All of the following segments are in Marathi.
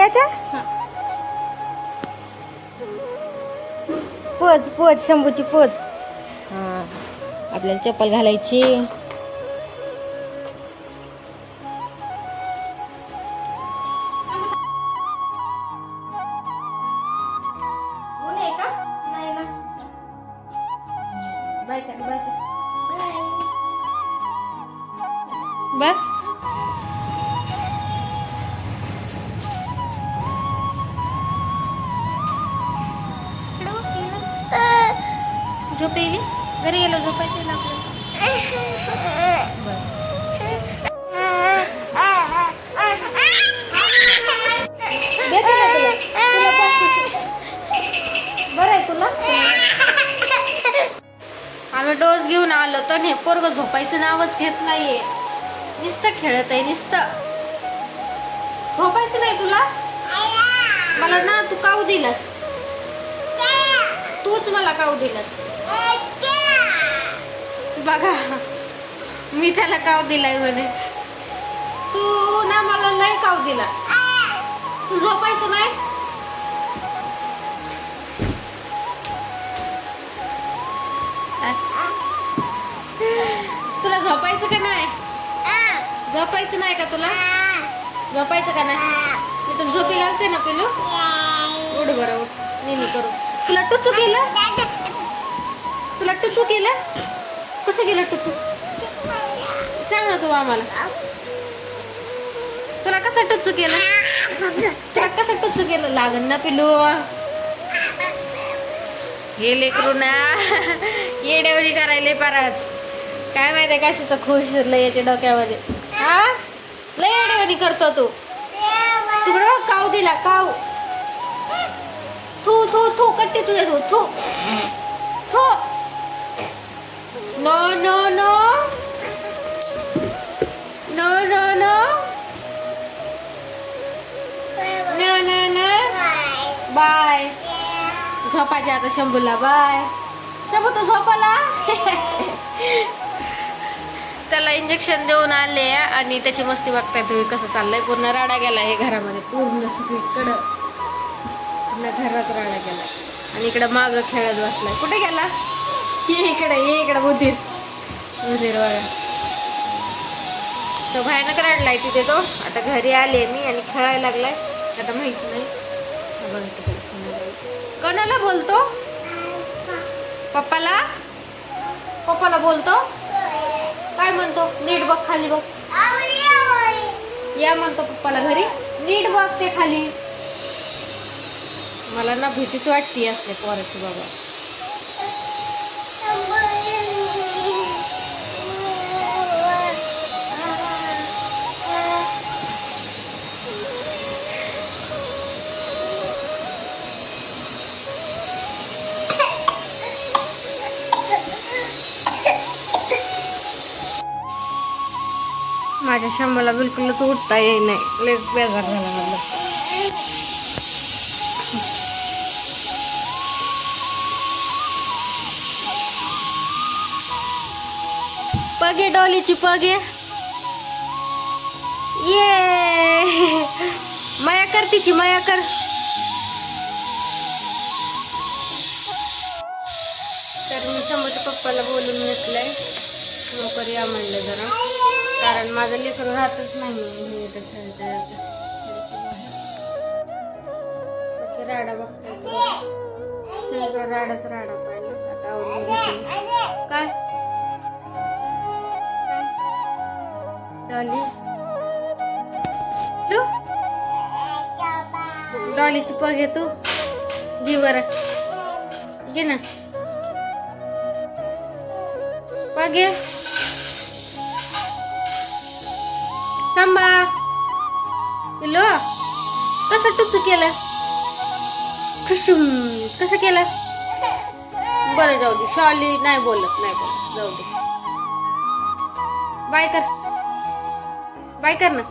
घ्यायच्या पोच पोच शंभूची पोच. हा आपल्याला चप्पल घालायची. बस झोप येईल घरी गेलो झोपायचं बरं आहे तुला. आम्ही डोस घेऊन आलो तर हे पोरग झोपायचं नावच घेत नाहीये. नुसतं खेळत आहे नुसतं. झोपायचं नाही तुला. मला ना तू काऊ दिलास. तूच मला काऊ दिलास. बघा मी त्याला काऊ दिलाय म्हणे. तू ना मला लय काऊ दिला. तू झोपायचं नाही. तुला झोपायचं का नाही. झोपायचं नाही का तुला. झोपायचं का नाही. मी तुला झोपी घालते ना पिलू. उठ बरं उठ नेहमी करू. तुला टुचू केलं. तुला टुचू केलं. कसं केलं टुचू सांग ना तू आम्हाला. तुला कसं टुचू केलं. तुला कसं टुचू केलं. लागन ना पिलू. हे लेकरू ना येड्यावरी करायले परत. काय माहिती कशाचं खुश लय याच्या डोक्यामध्ये. हा लय येड्यावरी करतो तू. तू बरोबर काऊ दिला काऊ. थू थू थू कट्टी तुझ्या थू थू थू. No no no no no no no no no. Bye. झोपायचे आता शंभूला. बाय शंभू तू झोपाला. त्याला इंजेक्शन देऊन आले आणि त्याची मस्ती बघताय तुम्ही कसं चाललंय. पूर्ण राडा गेला हे घरामध्ये. पूर्ण सगळीकडं पूर्ण घरात राडा गेला. आणि इकडं माग खेळत बसलाय. कुठे गेला. ये इकडे बुधीर बुधीर बघा. तो भयानक रडलाय तिथे तो. आता घरी आले मी आणि खेळायला लागलाय. आता माहित नाही कोणाला बोलतो. पप्पाला. पप्पाला बोलतो. काय म्हणतो नीट बघ खाली बघ. या म्हणतो पप्पाला घरी. नीट बघ ते खाली. मला ना भीतीच वाटते असले पोराची बाबा. माझ्या शंभूला बिलकुलच उठता येई नाही. लय बेजार झाला मला. पगे डॉलीची पगे. ये माया कर तिची माया कर. तर मी शंभूच्या पप्पाला बोलून घेतलंय. लवकर या म्हणलं जरा. कारण माझं लेकरू राहतच नाही. राडा बघताय सगळं राडाच राडा पाहिजे. आता आवडून काय डॉली. डॉलीची पग घे तू. घे बरं घे ना पग घे. थांबा पिलो. कसं टुचू केलं. खुशुम कसं केलं. बरं जाऊ दे. शॉली नाही बोलत जाऊ दे. बाय कर. बाय कर ना.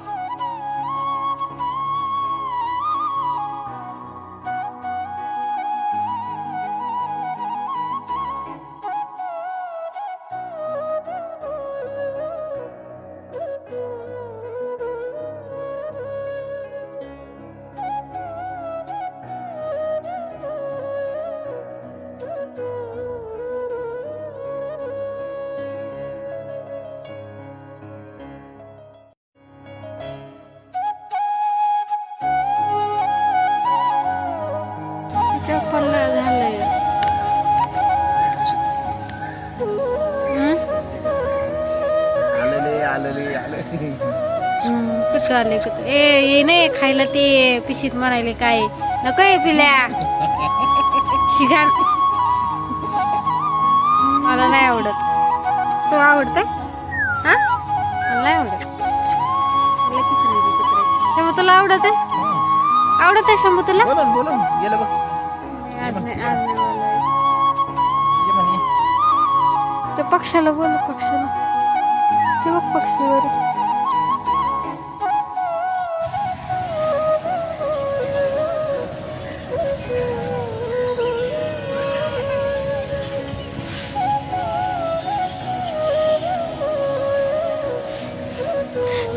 हसू आले ये नाही खायला ते पिशीत म्हणाले काय नको आहे पिल्या शिघाण मला नाही आवडत. तो आवडतंय हा मला नाही आवडत. शंभू तुला आवडत आहे? आवडत आहे शंभू तुला? बोलून गेलं बघ. आज नाही ते पक्षाला बोल पक्षाला ते बघ पक्षीवर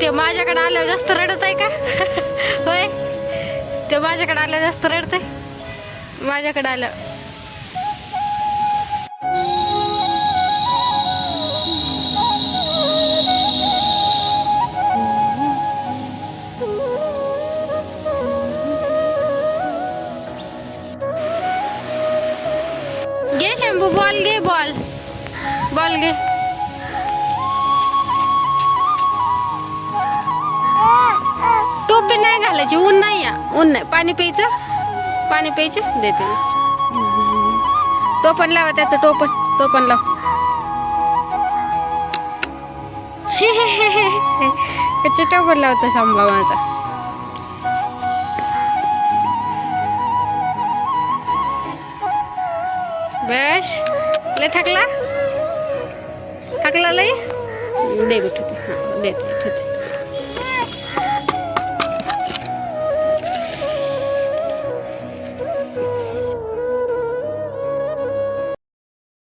ते माझ्याकडे आल्यावर जास्त रडत आहे का? होय ते माझ्याकडे आल्यावर जास्त रडत आहे. माझ्याकडे आलं घे शंभू बॉल घे बॉल घे. टोपी नाही घालायची ऊन नाही पाणी प्यायचं देते टोपण लावा त्याचं टोपण लाव. कच्चे टोपण लावतं सांभा माझा. बस लय थकला लय दे बिठू दे